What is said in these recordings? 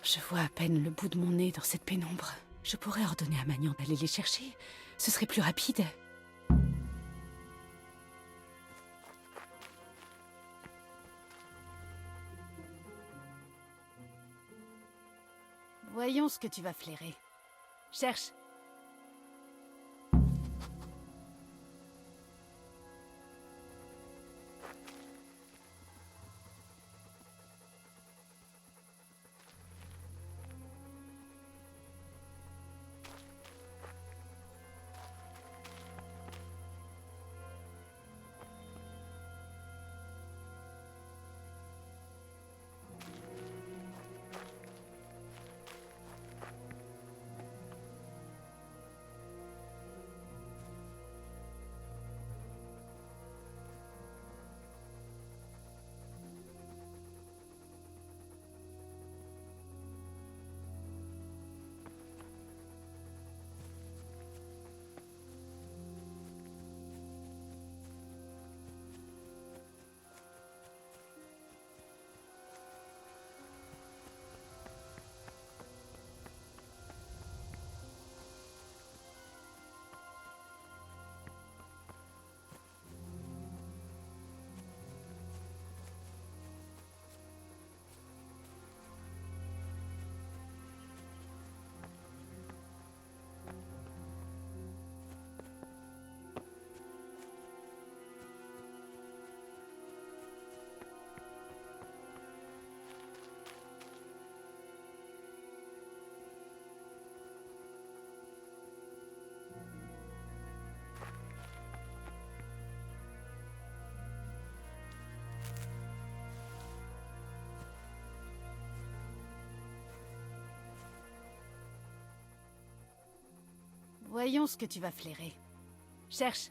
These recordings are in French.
Je vois à peine le bout de mon nez dans cette pénombre. Je pourrais ordonner à Magnan d'aller les chercher. Ce serait plus rapide. Voyons ce que tu vas flairer. Cherche. Voyons ce que tu vas flairer. Cherche.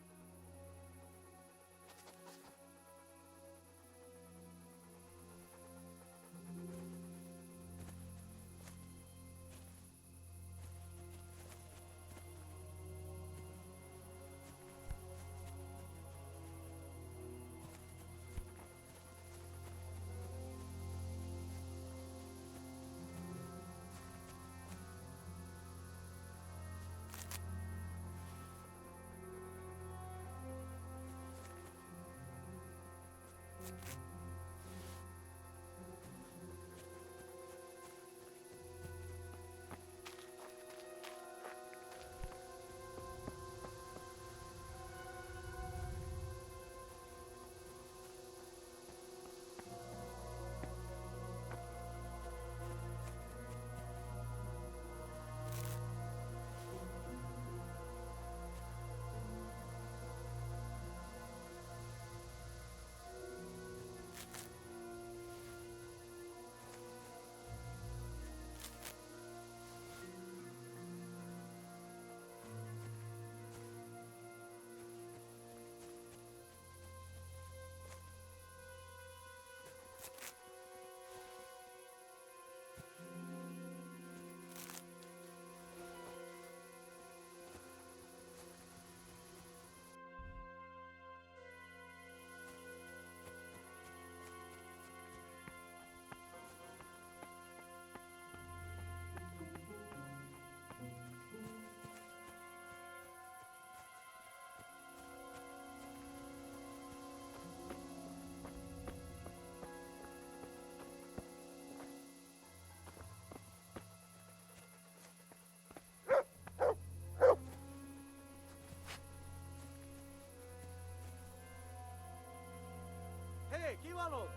Hé, qui va l'autre?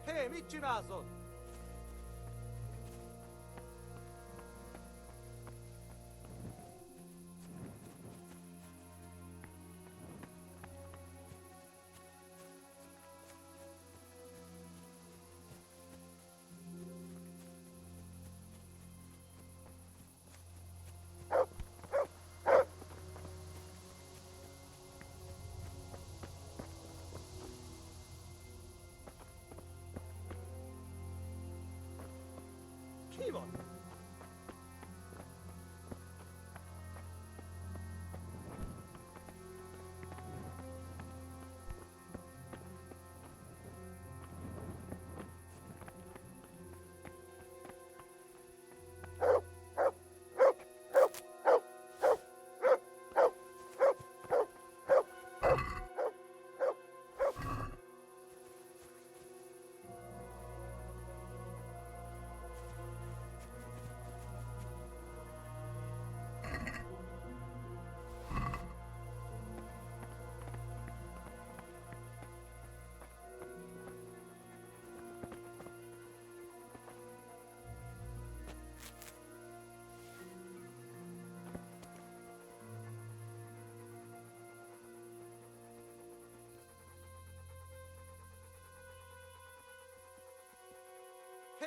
Hé, vicinato!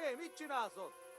Hé, mit csinálsz ott?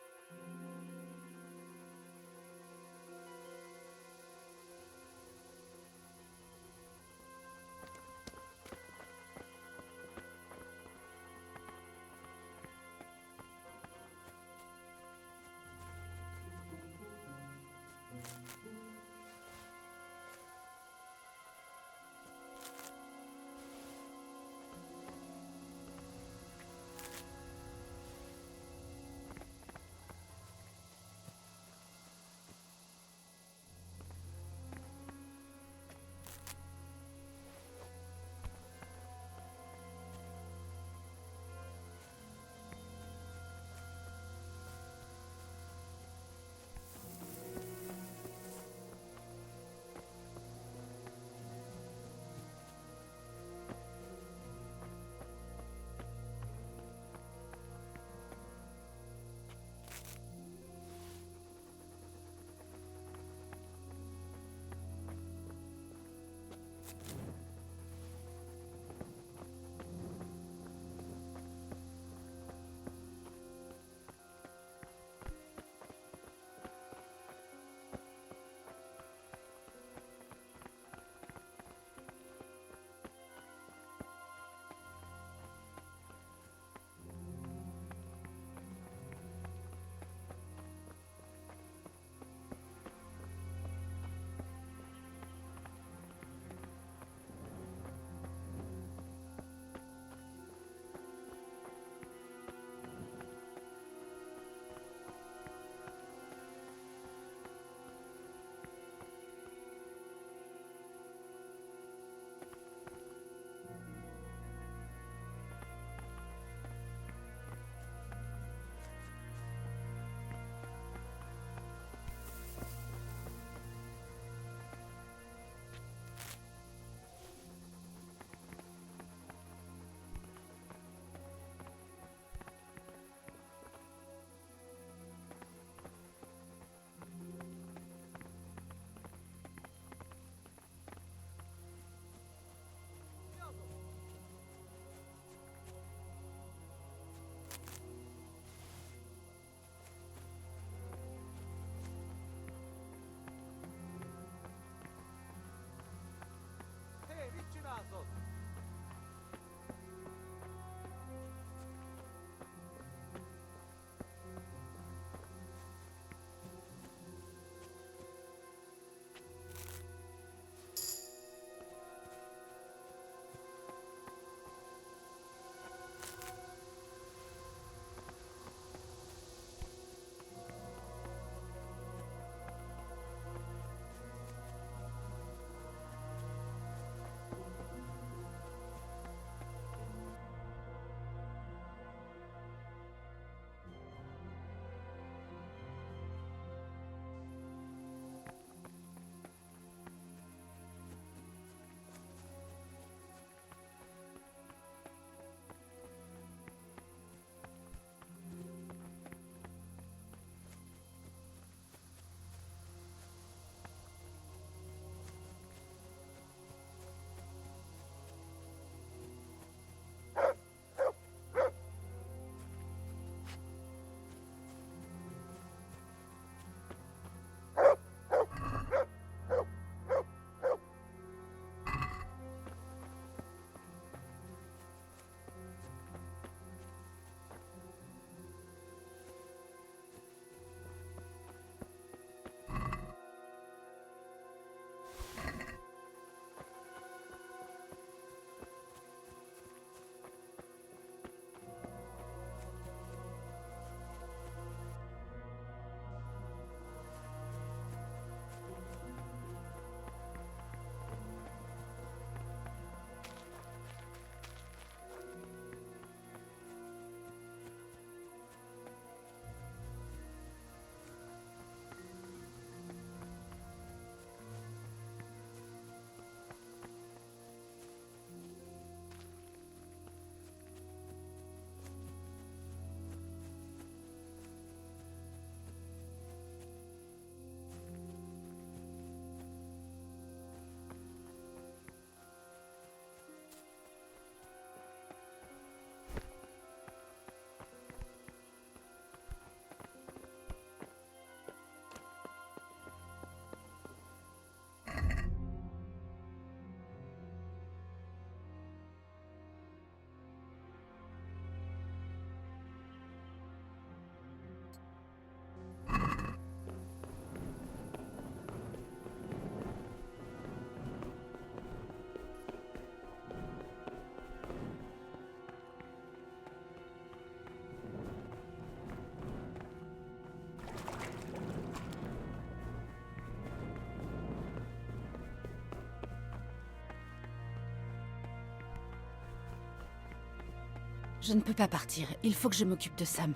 Je ne peux pas partir. Il faut que je m'occupe de Sam.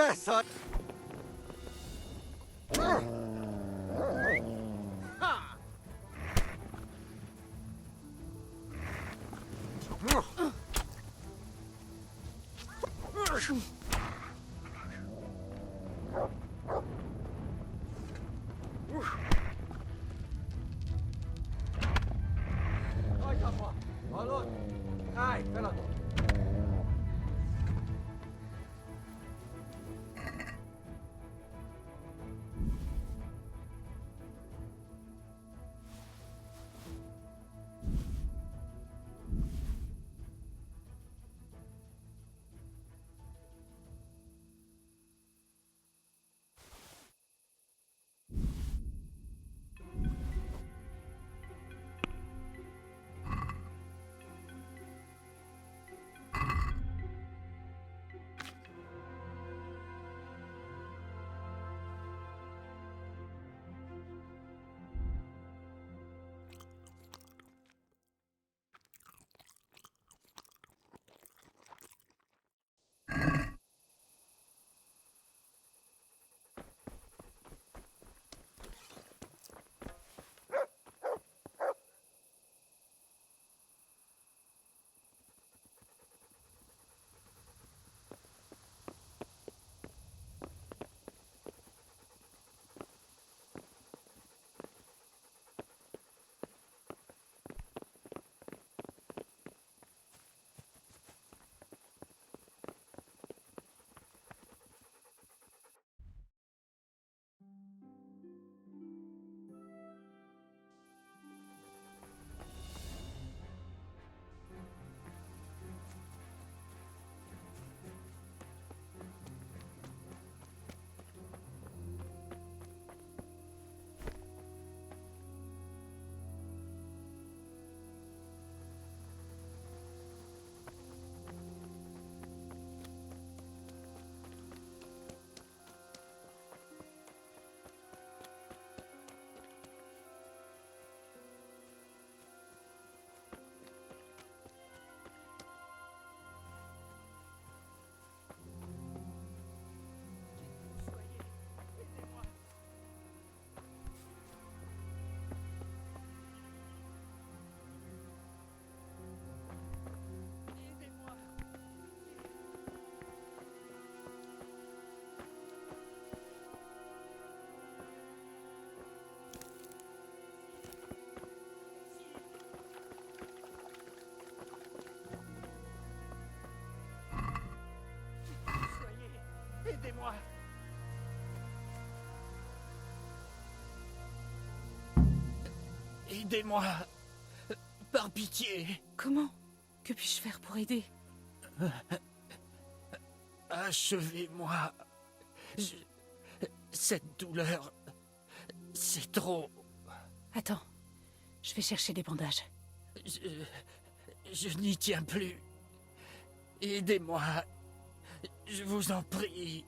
Adesso! Vai, capo! Allora! Dai, però! Aidez-moi! Aidez-moi! Par pitié! Comment? Que puis-je faire pour aider? Achevez-moi! Cette douleur, c'est trop. Attends, je vais chercher des bandages. Je n'y tiens plus. Aidez-moi. Je vous en prie.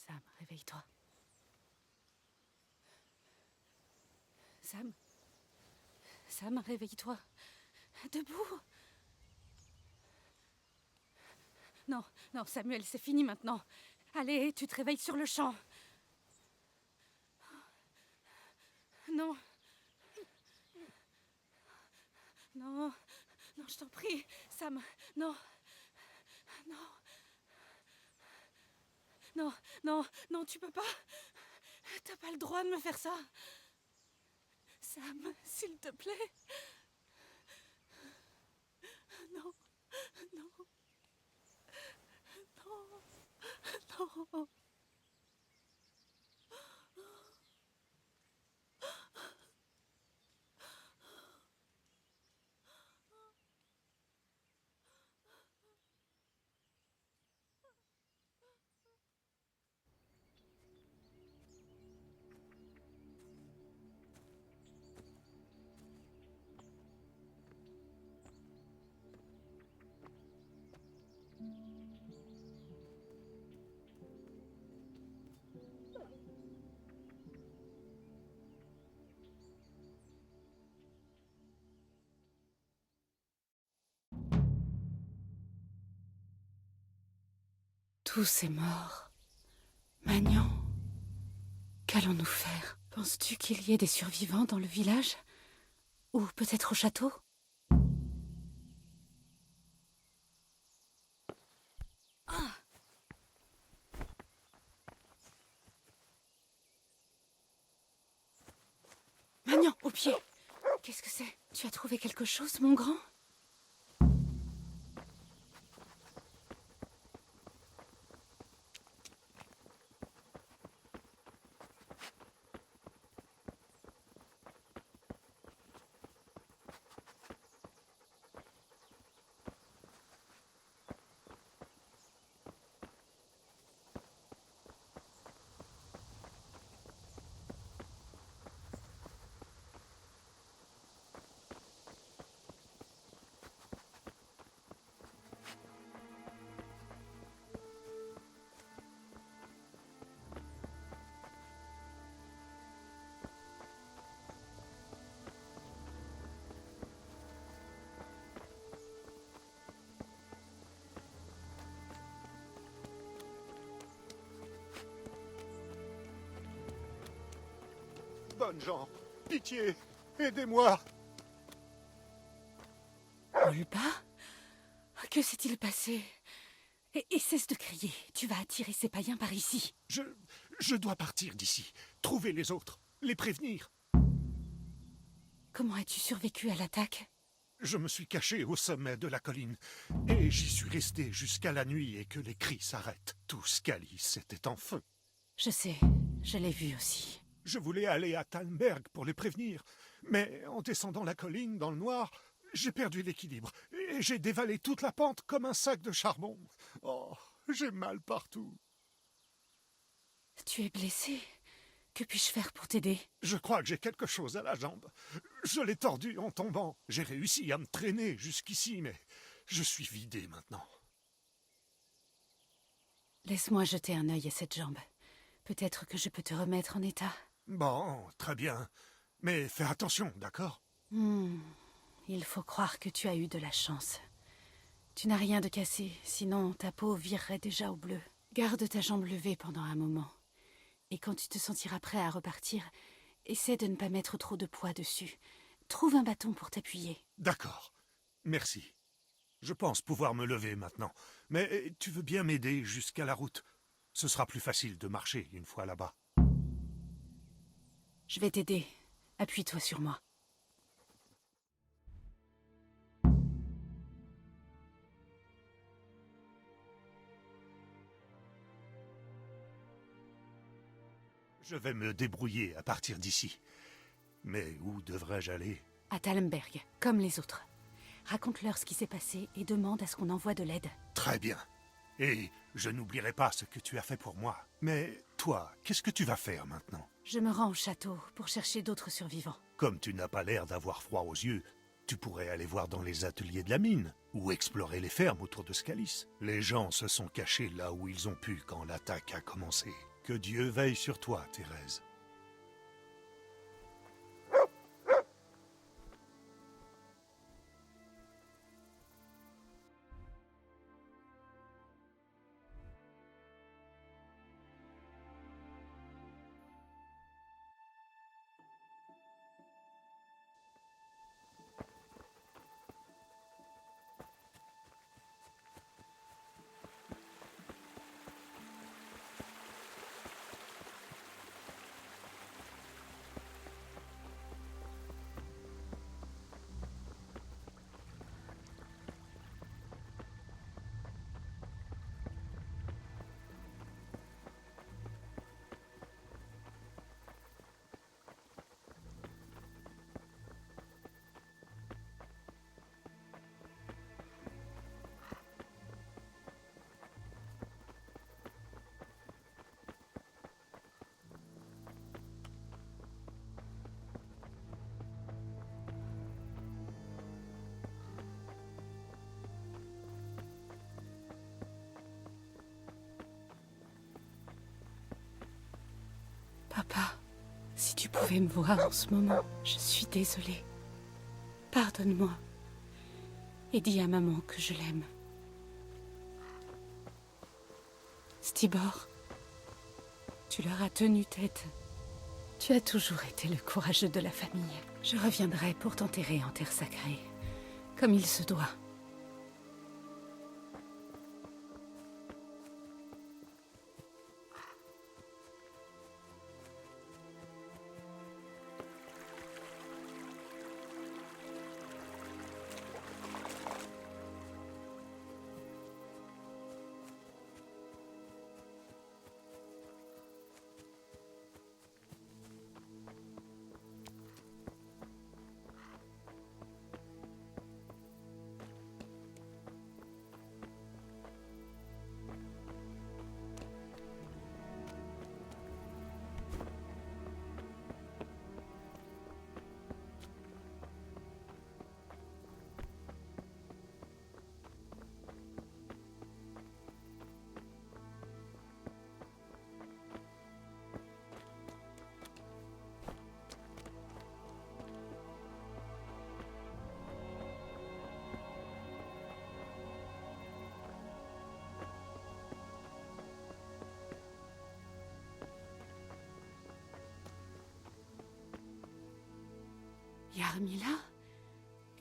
Sam, réveille-toi. Sam. Sam, réveille-toi. Debout. Non, non, Samuel, c'est fini maintenant. Allez, tu te réveilles sur le champ. Non. Non. Non, je t'en prie. Sam, non. Non. Non, non, non, tu peux pas. T'as pas le droit de me faire ça. Sam, s'il te plaît. Non, non, non, non. Tous est mort. Magnan, qu'allons-nous faire? Penses-tu qu'il y ait des survivants dans le village? Ou peut-être au château? Ah! Magnan, au pied! Qu'est-ce que c'est? Tu as trouvé quelque chose, mon grand? Bonnes gens, pitié, aidez-moi. Olba? Que s'est-il passé? Et cesse de crier. Tu vas attirer ces païens par ici. Je dois partir d'ici. Trouver les autres, les prévenir. Comment as-tu survécu à l'attaque? Je me suis caché au sommet de la colline, et j'y suis resté jusqu'à la nuit et que les cris s'arrêtent. Tout Scalis était en feu. Je sais, je l'ai vu aussi. Je voulais aller à Talmberg pour les prévenir, mais en descendant la colline dans le noir, j'ai perdu l'équilibre, et j'ai dévalé toute la pente comme un sac de charbon. Oh, j'ai mal partout. Tu es blessé? Que puis-je faire pour t'aider? Je crois que j'ai quelque chose à la jambe. Je l'ai tordu en tombant. J'ai réussi à me traîner jusqu'ici, mais je suis vidé maintenant. Laisse-moi jeter un œil à cette jambe. Peut-être que je peux te remettre en état. Bon, très bien. Mais fais attention, d'accord? Il faut croire que tu as eu de la chance. Tu n'as rien de cassé, sinon ta peau virerait déjà au bleu. Garde ta jambe levée pendant un moment. Et quand tu te sentiras prêt à repartir, essaie de ne pas mettre trop de poids dessus. Trouve un bâton pour t'appuyer. D'accord. Merci. Je pense pouvoir me lever maintenant. Mais tu veux bien m'aider jusqu'à la route? Ce sera plus facile de marcher une fois là-bas. Je vais t'aider. Appuie-toi sur moi. Je vais me débrouiller à partir d'ici. Mais où devrais-je aller? À Talmberg, comme les autres. Raconte-leur ce qui s'est passé et demande à ce qu'on envoie de l'aide. Très bien. Et je n'oublierai pas ce que tu as fait pour moi. Mais toi, qu'est-ce que tu vas faire maintenant? Je me rends au château pour chercher d'autres survivants. Comme tu n'as pas l'air d'avoir froid aux yeux, tu pourrais aller voir dans les ateliers de la mine, ou explorer les fermes autour de Scalis. Les gens se sont cachés là où ils ont pu quand l'attaque a commencé. Que Dieu veille sur toi, Thérèse. Papa, si tu pouvais me voir en ce moment, je suis désolée. Pardonne-moi. Et dis à maman que je l'aime. Stibor, tu leur as tenu tête. Tu as toujours été le courageux de la famille. Je reviendrai pour t'enterrer en terre sacrée, comme il se doit. Yarmila,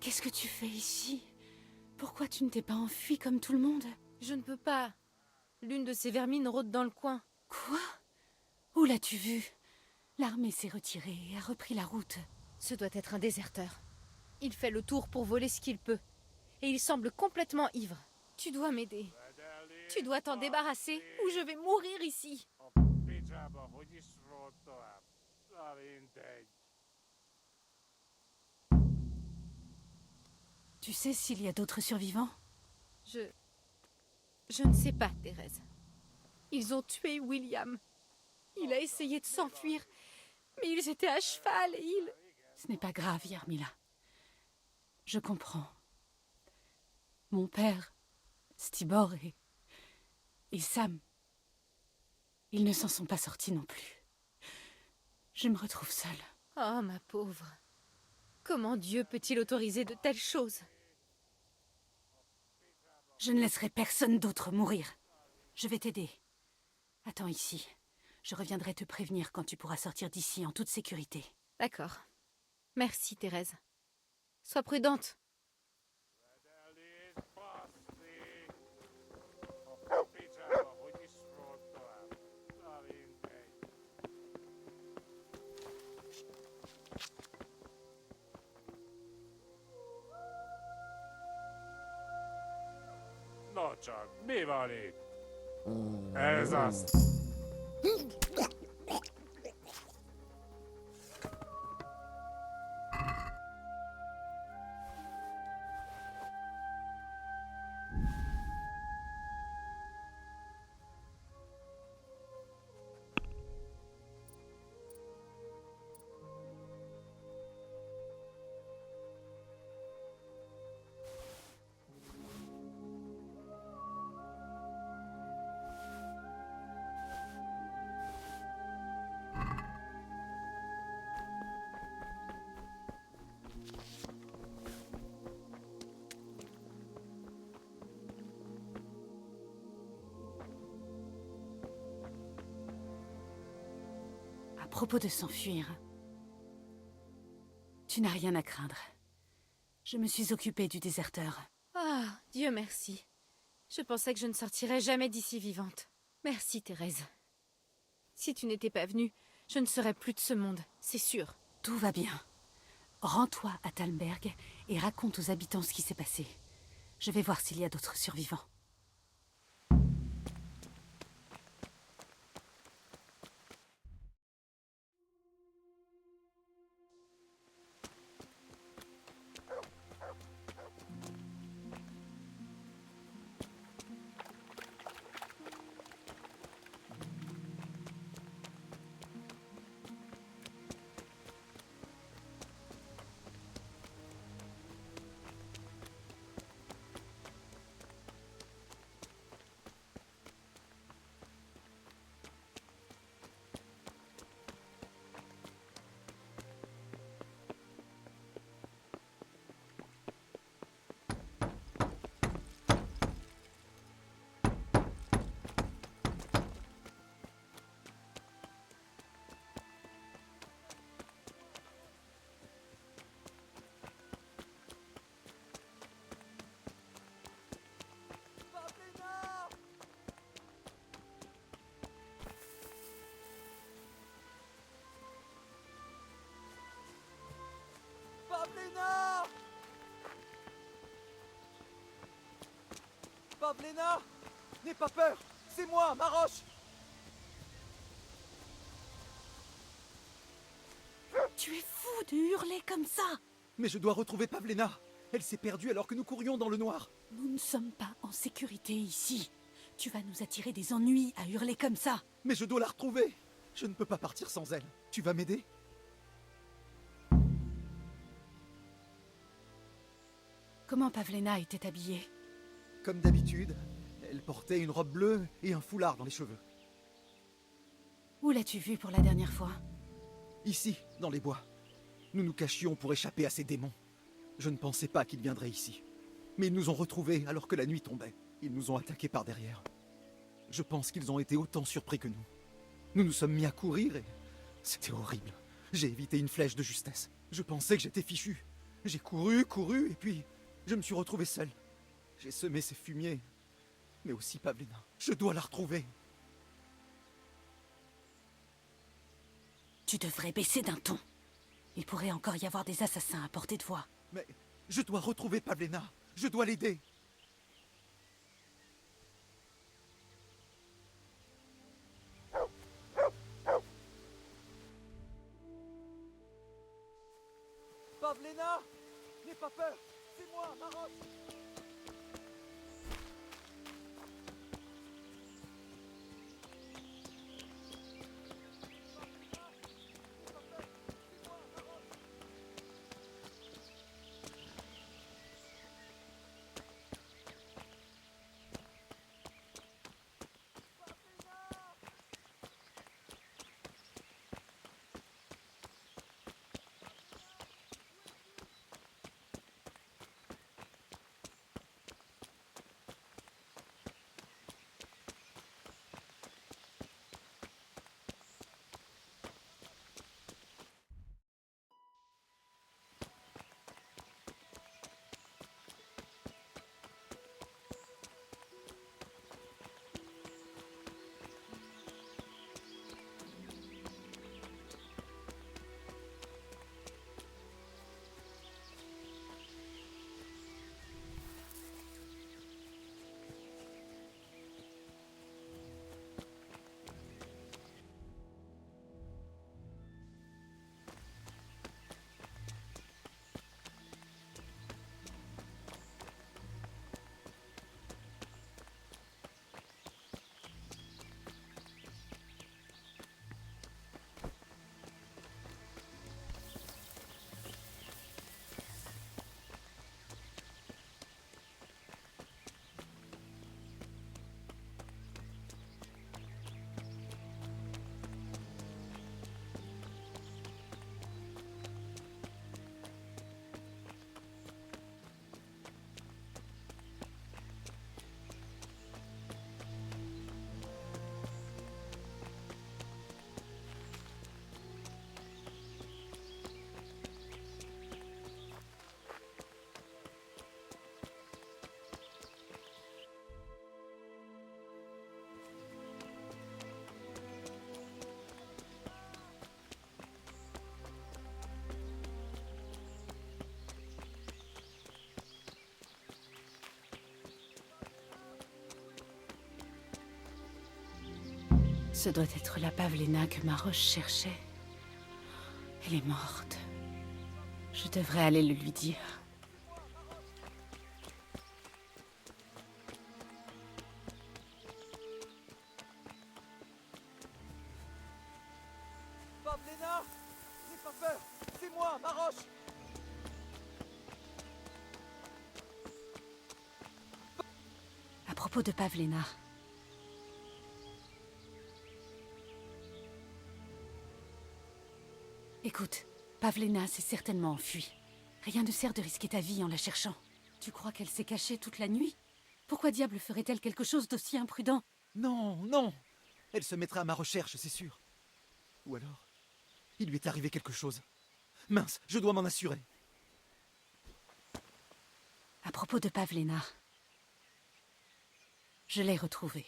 qu'est-ce que tu fais ici? Pourquoi tu ne t'es pas enfuie comme tout le monde? Je ne peux pas. L'une de ces vermines rôde dans le coin. Quoi? Où l'as-tu vue? L'armée s'est retirée et a repris la route. Ce doit être un déserteur. Il fait le tour pour voler ce qu'il peut. Et il semble complètement ivre. Tu dois m'aider. Tu dois t'en débarrasser ou je vais mourir ici. Tu sais s'il y a d'autres survivants? Je ne sais pas, Thérèse. Ils ont tué William. Il a essayé de s'enfuir, mais ils étaient à cheval et il... Ce n'est pas grave, Yarmila. Je comprends. Mon père, Stibor et Sam, ils ne s'en sont pas sortis non plus. Je me retrouve seule. Oh, ma pauvre. Comment Dieu peut-il autoriser de telles choses? Je ne laisserai personne d'autre mourir. Je vais t'aider. Attends ici. Je reviendrai te prévenir quand tu pourras sortir d'ici en toute sécurité. D'accord. Merci, Thérèse. Sois prudente. No csak, mi van itt? Ez az. propos de s'enfuir, tu n'as rien à craindre. Je me suis occupée du déserteur. Ah, Dieu merci. Je pensais que je ne sortirais jamais d'ici vivante. Merci, Thérèse. Si tu n'étais pas venue, je ne serais plus de ce monde, c'est sûr. Tout va bien. Rends-toi à Talmberg et raconte aux habitants ce qui s'est passé. Je vais voir s'il y a d'autres survivants. Pavlina! Pavlina! Pavlina! N'aie pas peur! C'est moi, Maroche! Tu es fou de hurler comme ça! Mais je dois retrouver Pavlina! Elle s'est perdue alors que nous courions dans le noir! Nous ne sommes pas en sécurité ici. Tu vas nous attirer des ennuis à hurler comme ça. Mais je dois la retrouver! Je ne peux pas partir sans elle. Tu vas m'aider? Comment Pavlena était habillée? Comme d'habitude, elle portait une robe bleue et un foulard dans les cheveux. Où l'as-tu vue pour la dernière fois? Ici, dans les bois. Nous nous cachions pour échapper à ces démons. Je ne pensais pas qu'ils viendraient ici. Mais ils nous ont retrouvés alors que la nuit tombait. Ils nous ont attaqués par derrière. Je pense qu'ils ont été autant surpris que nous. Nous nous sommes mis à courir et... c'était horrible. J'ai évité une flèche de justesse. Je pensais que j'étais fichu. J'ai couru, et puis... je me suis retrouvé seul. J'ai semé ces fumiers. Mais aussi Pavlina. Je dois la retrouver. Tu devrais baisser d'un ton. Il pourrait encore y avoir des assassins à portée de voix. Mais je dois retrouver Pavlina. Je dois l'aider. Pavlina! N'aie pas peur! C'est moi, Maroche! Ce doit être la Pavlena que Maroche cherchait. Elle est morte. Je devrais aller le lui dire. Pavlena! N'aie pas peur! C'est moi, Maroche! À propos de Pavlena. Écoute, Pavlena s'est certainement enfuie. Rien ne sert de risquer ta vie en la cherchant. Tu crois qu'elle s'est cachée toute la nuit? Pourquoi diable ferait-elle quelque chose d'aussi imprudent? Non, non! Elle se mettra à ma recherche, c'est sûr. Ou alors, il lui est arrivé quelque chose. Mince, je dois m'en assurer. À propos de Pavlena. Je l'ai retrouvée.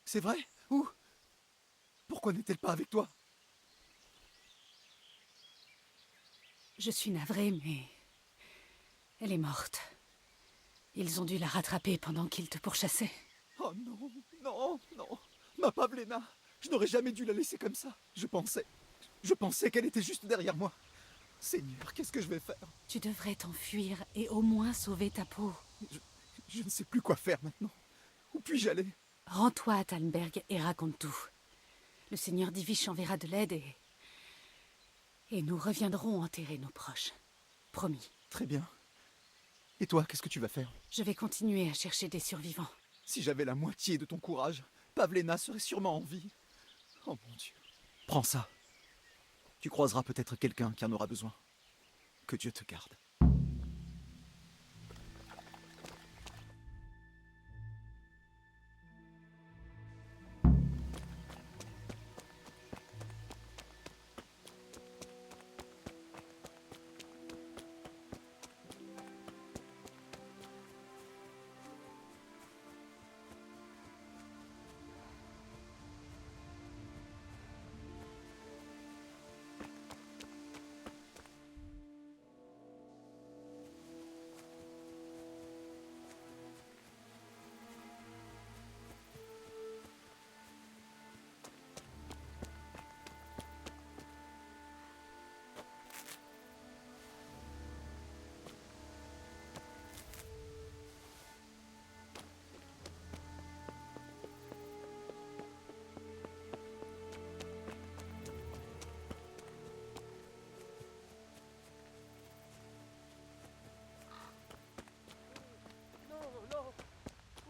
C'est vrai? Où? Pourquoi n'est-elle pas avec toi? Je suis navrée, mais... elle est morte. Ils ont dû la rattraper pendant qu'ils te pourchassaient. Oh non, non, non. Ma Pavlena, je n'aurais jamais dû la laisser comme ça. Je pensais qu'elle était juste derrière moi. Seigneur, qu'est-ce que je vais faire? Tu devrais t'enfuir et au moins sauver ta peau. Je ne sais plus quoi faire maintenant. Où puis-je aller? Rends-toi à Talmberg et raconte tout. Le seigneur Divish enverra de l'aide et nous reviendrons enterrer nos proches. Promis. Très bien. Et toi, qu'est-ce que tu vas faire? Je vais continuer à chercher des survivants. Si j'avais la moitié de ton courage, Pavlena serait sûrement en vie. Oh mon Dieu. Prends ça. Tu croiseras peut-être quelqu'un qui en aura besoin. Que Dieu te garde.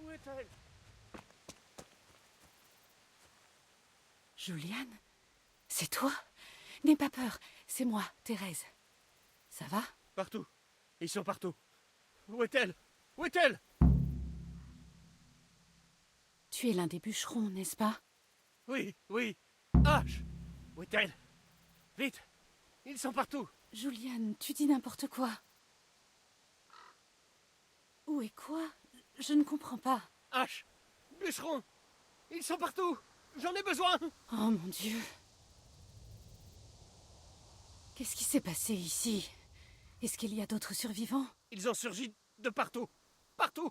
Où est-elle? Juliane? C'est toi? N'aie pas peur, c'est moi, Thérèse. Ça va? Partout. Ils sont partout. Où est-elle? Où est-elle? Tu es l'un des bûcherons, n'est-ce pas? Oui, oui. H! Où est-elle? Vite! Ils sont partout. Juliane, tu dis n'importe quoi. Où est quoi? Je ne comprends pas. H! Bûcheron! Ils sont partout. J'en ai besoin. Oh mon Dieu. Qu'est-ce qui s'est passé ici? Est-ce qu'il y a d'autres survivants? Ils ont surgi de partout. Partout.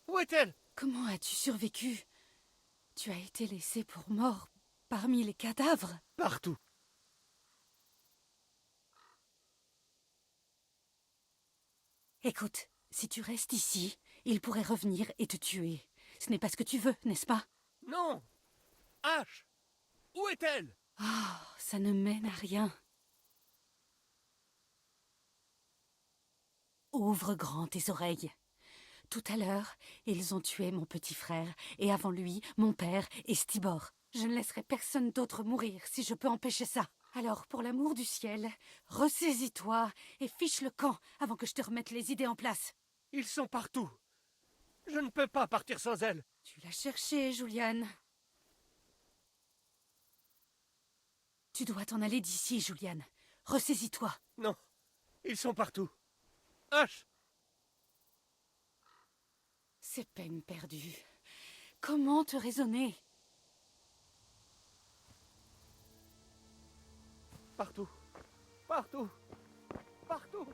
Où est-elle? Comment as-tu survécu? Tu as été laissé pour mort parmi les cadavres? Partout. Écoute, si tu restes ici, il pourrait revenir et te tuer. Ce n'est pas ce que tu veux, n'est-ce pas? Non. H! Où est-elle? Oh, ça ne mène à rien. Ouvre grand tes oreilles. Tout à l'heure, ils ont tué mon petit frère, et avant lui, mon père et Stibor. Je ne laisserai personne d'autre mourir si je peux empêcher ça. Alors, pour l'amour du ciel, ressaisis-toi et fiche le camp avant que je te remette les idées en place. Ils sont partout. Je ne peux pas partir sans elle. Tu l'as cherché, Juliane. Tu dois t'en aller d'ici, Juliane. Ressaisis-toi. Non. Ils sont partout. H! C'est peine perdue. Comment te raisonner? Partout. Partout. Partout.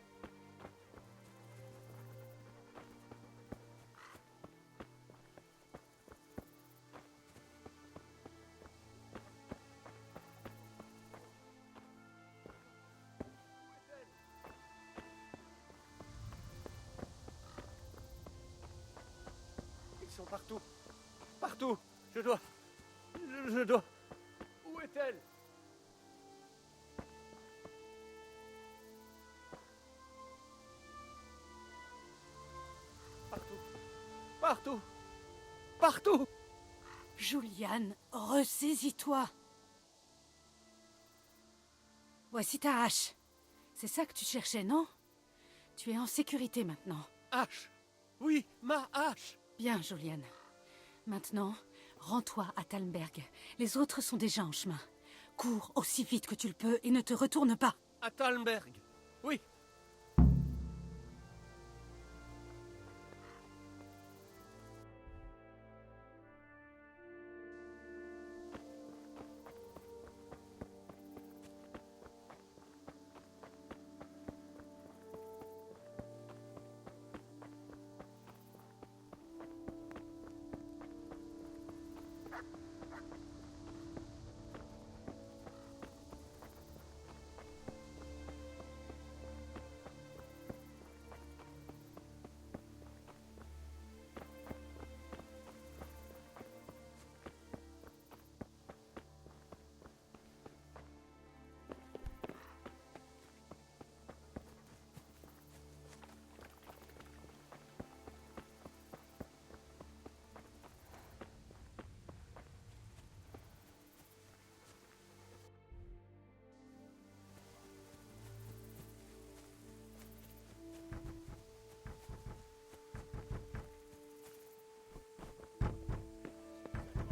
Partout. Partout. Je dois... Je dois... Où est-elle? Partout. Partout. Partout. Julian, ressaisis-toi. Voici ta hache. C'est ça que tu cherchais, non? Tu es en sécurité maintenant. Hache. Oui, ma hache. Bien, Julian. Maintenant, rends-toi à Talmberg. Les autres sont déjà en chemin. Cours aussi vite que tu le peux et ne te retourne pas. À Talmberg. Oui.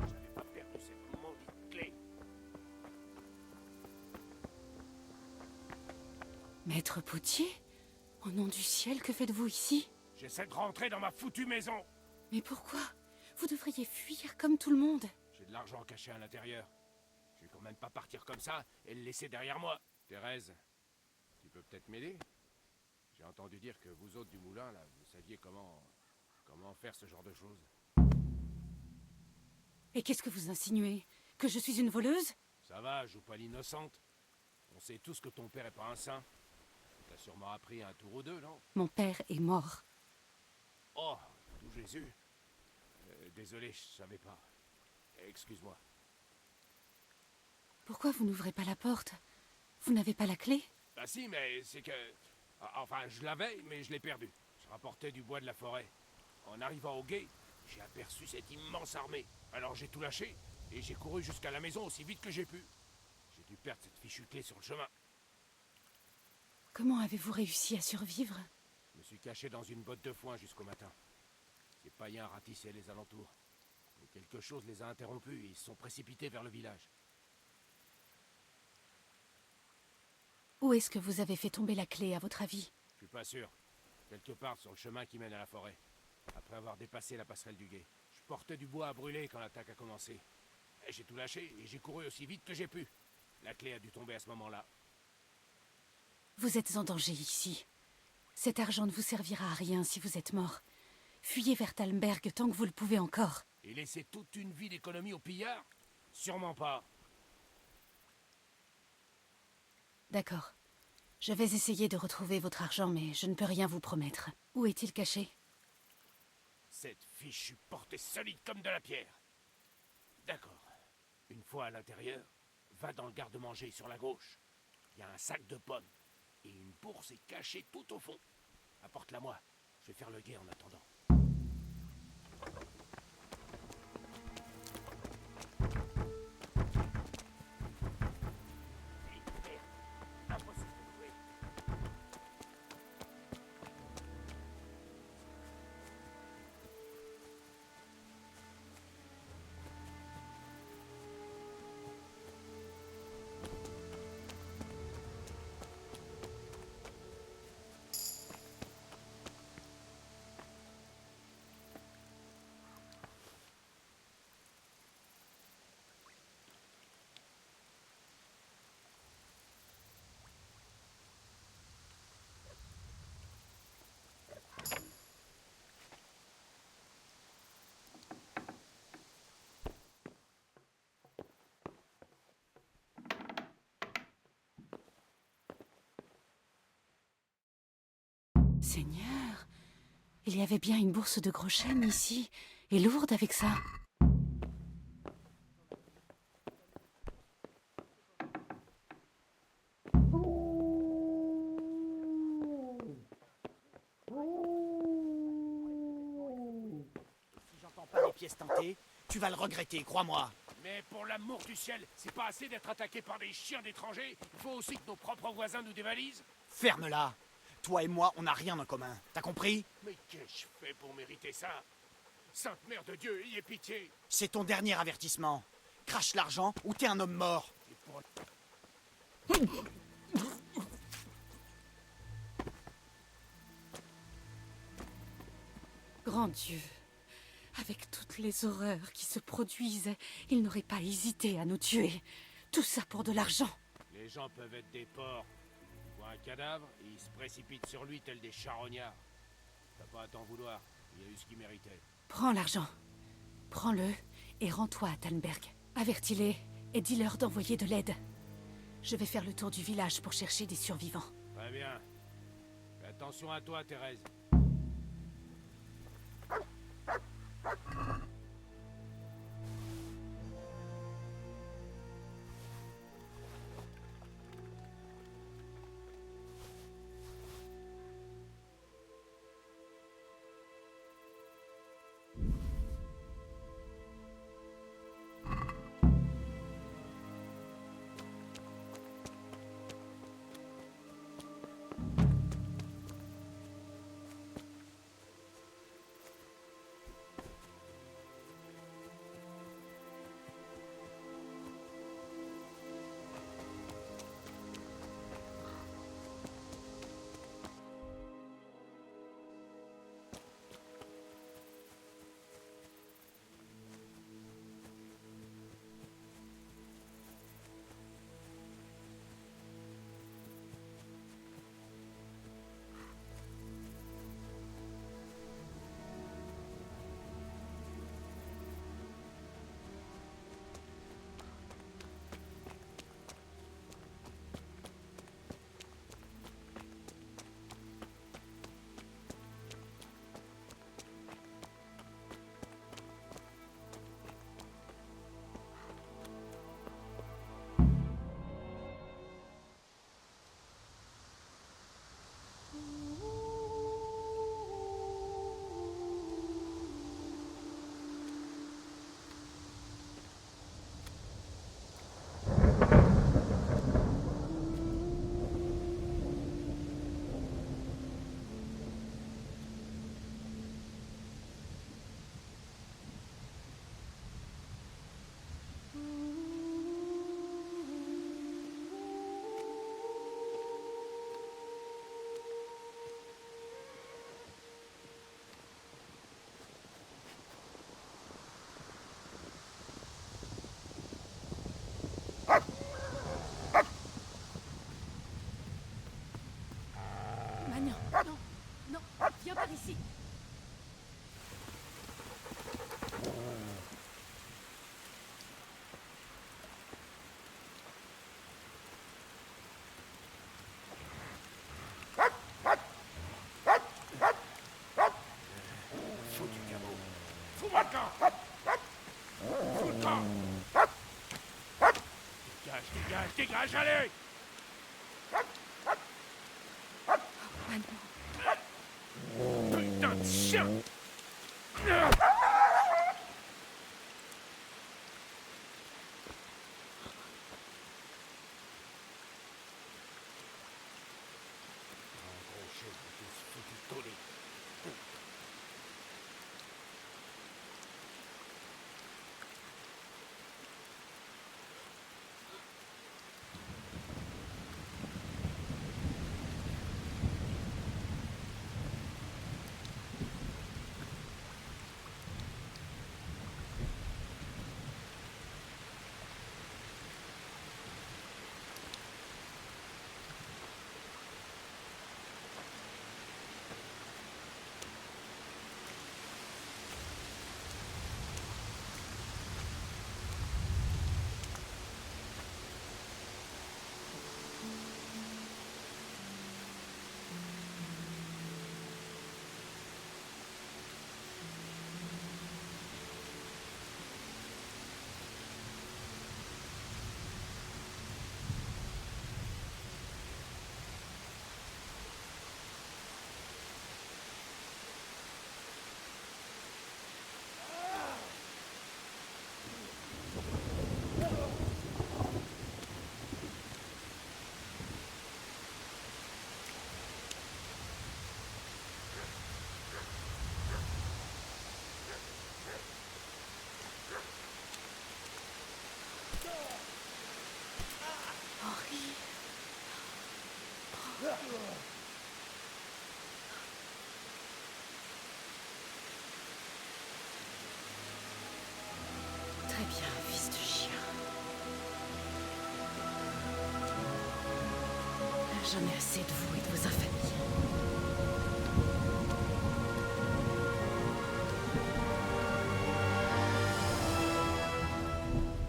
J'avais pas perdu cette maudite clé. Maître Potier? Au nom du ciel, que faites-vous ici? J'essaie de rentrer dans ma foutue maison. Mais pourquoi? Vous devriez fuir comme tout le monde. J'ai de l'argent caché à l'intérieur. Je vais quand même pas partir comme ça et le laisser derrière moi. Thérèse, tu peux peut-être m'aider? J'ai entendu dire que vous autres du moulin, là, vous saviez comment faire ce genre de choses. Et qu'est-ce que vous insinuez? Que je suis une voleuse? Ça va, joue pas l'innocente. On sait tous que ton père est pas un saint. T'as sûrement appris un tour ou deux, non? Mon père est mort. Oh, tout Jésus. Désolé, je savais pas. Excuse-moi. Pourquoi vous n'ouvrez pas la porte? Vous n'avez pas la clé? Bah si, mais c'est que... Enfin, je l'avais, mais je l'ai perdu. Je rapportais du bois de la forêt. En arrivant au gué, j'ai aperçu cette immense armée. Alors j'ai tout lâché, et j'ai couru jusqu'à la maison aussi vite que j'ai pu. J'ai dû perdre cette fichue clé sur le chemin. Comment avez-vous réussi à survivre? Je me suis caché dans une botte de foin jusqu'au matin. Ces païens ratissaient les alentours. Mais quelque chose les a interrompus et ils se sont précipités vers le village. Où est-ce que vous avez fait tomber la clé, à votre avis? Je suis pas sûr. Quelque part sur le chemin qui mène à la forêt. Après avoir dépassé la passerelle du gué. Je portais du bois à brûler quand l'attaque a commencé. Et j'ai tout lâché et j'ai couru aussi vite que j'ai pu. La clé a dû tomber à ce moment-là. Vous êtes en danger ici. Cet argent ne vous servira à rien si vous êtes mort. Fuyez vers Talmberg tant que vous le pouvez encore. Et laisser toute une vie d'économie aux pillards? Sûrement pas. D'accord. Je vais essayer de retrouver votre argent, mais je ne peux rien vous promettre. Où est-il caché? Cette fichue porte est solide comme de la pierre. D'accord. Une fois à l'intérieur, va dans le garde-manger sur la gauche. Il y a un sac de pommes. Et une bourse est cachée tout au fond. Apporte-la moi. Je vais faire le guet en attendant. Impossible de trouver. Seigneur, il y avait bien une bourse de gros chêne ici, est lourde avec ça. Si j'entends pas les pièces tentées, tu vas le regretter, crois-moi. Mais pour l'amour du ciel, c'est pas assez d'être attaqué par des chiens d'étrangers. Il faut aussi que nos propres voisins nous dévalisent. Ferme-la. Toi et moi, on n'a rien en commun. T'as compris? Mais qu'ai-je fait pour mériter ça? Sainte Mère de Dieu, ayez pitié. C'est ton dernier avertissement. Crache l'argent ou t'es un homme mort. Et pour... Grand Dieu, avec toutes les horreurs qui se produisent, il n'aurait pas hésité à nous tuer. Tout ça pour de l'argent. Les gens peuvent être des porcs. Ils voient un cadavre et ils se précipitent sur lui tels des charognards. T'as pas à t'en vouloir. Il a eu ce qu'il méritait. Prends l'argent. Prends-le et rends-toi à Tannberg. Avertis-les et dis-leur d'envoyer de l'aide. Je vais faire le tour du village pour chercher des survivants. Très bien. Fais attention à toi, Thérèse. Magnan, non, non, viens par ici. Fous du cabot. Fous-moi le camp. Fous le camp. Dégage, dégage, dégage, allez. Putain de chien. Un gros chien qui se fout du tollé. J'en ai assez de vous et de vos infamies.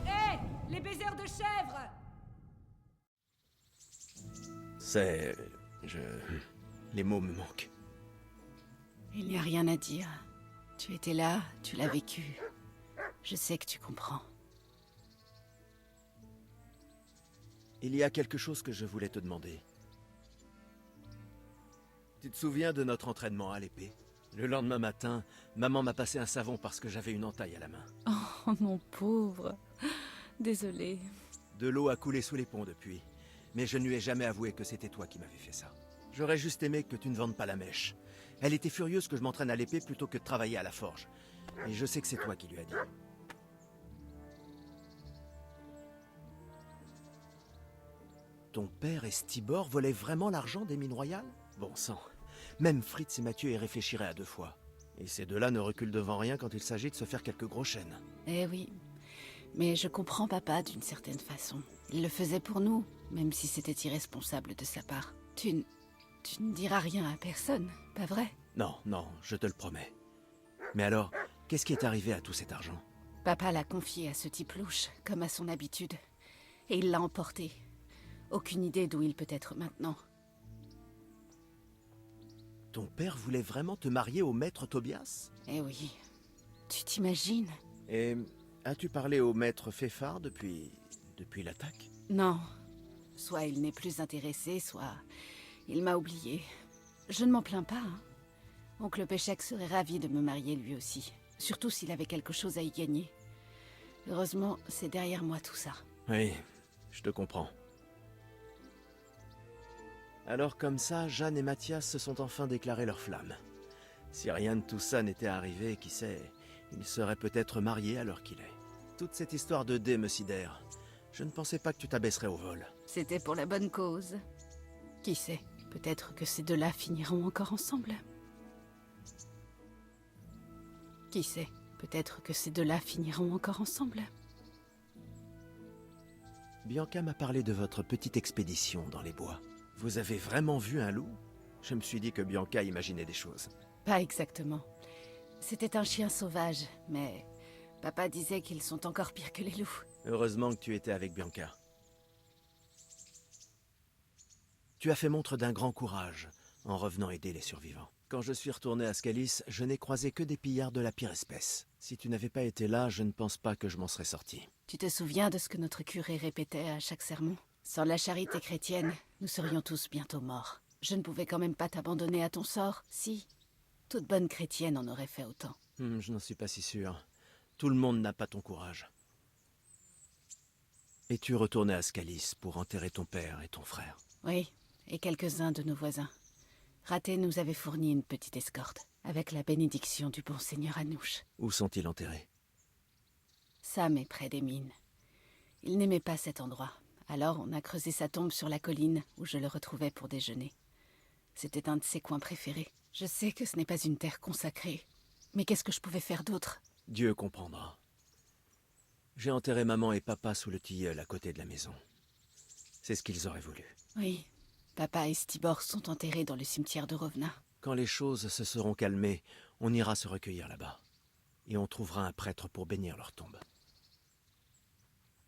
Hé, les baisers de chèvre! C'est... Les mots me manquent. Il n'y a rien à dire. Tu étais là, tu l'as vécu. Je sais que tu comprends. Il y a quelque chose que je voulais te demander. Tu te souviens de notre entraînement à l'épée? Le lendemain matin, maman m'a passé un savon parce que j'avais une entaille à la main. Oh, mon pauvre. Désolée. De l'eau a coulé sous les ponts depuis, mais je ne lui ai jamais avoué que c'était toi qui m'avais fait ça. J'aurais juste aimé que tu ne vendes pas la mèche. Elle était furieuse que je m'entraîne à l'épée plutôt que de travailler à la forge. Et je sais que c'est toi qui lui as dit. Ton père et Stibor volaient vraiment l'argent des mines royales? Bon sang, même Fritz et Mathieu y réfléchiraient à deux fois. Et ces deux-là ne reculent devant rien quand il s'agit de se faire quelques gros chênes. Eh oui. Mais je comprends papa d'une certaine façon. Il le faisait pour nous, même si c'était irresponsable de sa part. Tu ne diras rien à personne, pas vrai? Non, non, je te le promets. Mais alors, qu'est-ce qui est arrivé à tout cet argent? Papa l'a confié à ce type louche, comme à son habitude. Et il l'a emporté. Aucune idée d'où il peut être maintenant. Ton père voulait vraiment te marier au maître Tobias? Eh oui. Tu t'imagines? Et as-tu parlé au maître Féfard depuis l'attaque? Non. Soit il n'est plus intéressé, soit il m'a oublié. Je ne m'en plains pas, hein. Oncle Péchec serait ravi de me marier lui aussi. Surtout s'il avait quelque chose à y gagner. Heureusement, c'est derrière moi tout ça. Oui, je te comprends. Alors comme ça, Jeanne et Mathias se sont enfin déclarés leur flamme. Si rien de tout ça n'était arrivé, qui sait, ils seraient peut-être mariés à l'heure qu'il est. Toute cette histoire de dé me sidère. Je ne pensais pas que tu t'abaisserais au vol. C'était pour la bonne cause. Qui sait, peut-être que ces deux-là finiront encore ensemble. Qui sait, peut-être que ces deux-là finiront encore ensemble. Bianca m'a parlé de votre petite expédition dans les bois. Vous avez vraiment vu un loup? Je me suis dit que Bianca imaginait des choses. Pas exactement. C'était un chien sauvage, mais papa disait qu'ils sont encore pires que les loups. Heureusement que tu étais avec Bianca. Tu as fait montre d'un grand courage en revenant aider les survivants. Quand je suis retourné à Scalis, je n'ai croisé que des pillards de la pire espèce. Si tu n'avais pas été là, je ne pense pas que je m'en serais sorti. Tu te souviens de ce que notre curé répétait à chaque sermon? Sans la charité chrétienne, nous serions tous bientôt morts. Je ne pouvais quand même pas t'abandonner à ton sort, si. Toute bonne chrétienne en aurait fait autant. Je n'en suis pas si sûr. Tout le monde n'a pas ton courage. Es-tu retourné à Scalis pour enterrer ton père et ton frère? Oui, et quelques-uns de nos voisins. Raté nous avait fourni une petite escorte, avec la bénédiction du bon seigneur Anouche. Où sont-ils enterrés? Sam est près des mines. Il n'aimait pas cet endroit. Alors on a creusé sa tombe sur la colline où je le retrouvais pour déjeuner. C'était un de ses coins préférés. Je sais que ce n'est pas une terre consacrée, mais qu'est-ce que je pouvais faire d'autre? Dieu comprendra. J'ai enterré maman et papa sous le tilleul à côté de la maison. C'est ce qu'ils auraient voulu. Oui, papa et Stibor sont enterrés dans le cimetière de Rovna. Quand les choses se seront calmées, on ira se recueillir là-bas. Et on trouvera un prêtre pour bénir leur tombe.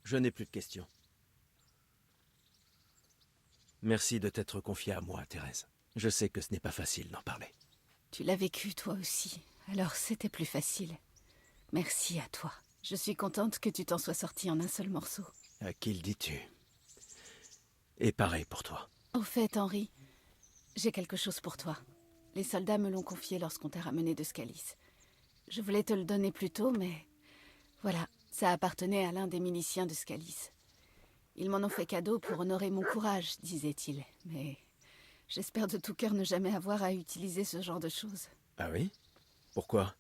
Je n'ai plus de questions. Merci de t'être confiée à moi, Thérèse. Je sais que ce n'est pas facile d'en parler. Tu l'as vécu toi aussi, alors c'était plus facile. Merci à toi. Je suis contente que tu t'en sois sortie en un seul morceau. À qui le dis-tu? Et pareil pour toi. Au fait, Henri, j'ai quelque chose pour toi. Les soldats me l'ont confié lorsqu'on t'a ramené de Scalis. Je voulais te le donner plus tôt, mais... Voilà, ça appartenait à l'un des miliciens de Scalis. Ils m'en ont fait cadeau pour honorer mon courage, disait-il. Mais j'espère de tout cœur ne jamais avoir à utiliser ce genre de choses. Ah oui? Pourquoi?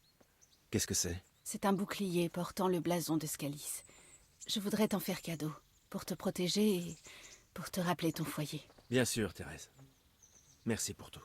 Qu'est-ce que c'est? C'est un bouclier portant le blason de Scalis. Je voudrais t'en faire cadeau, pour te protéger et pour te rappeler ton foyer. Bien sûr, Thérèse. Merci pour tout.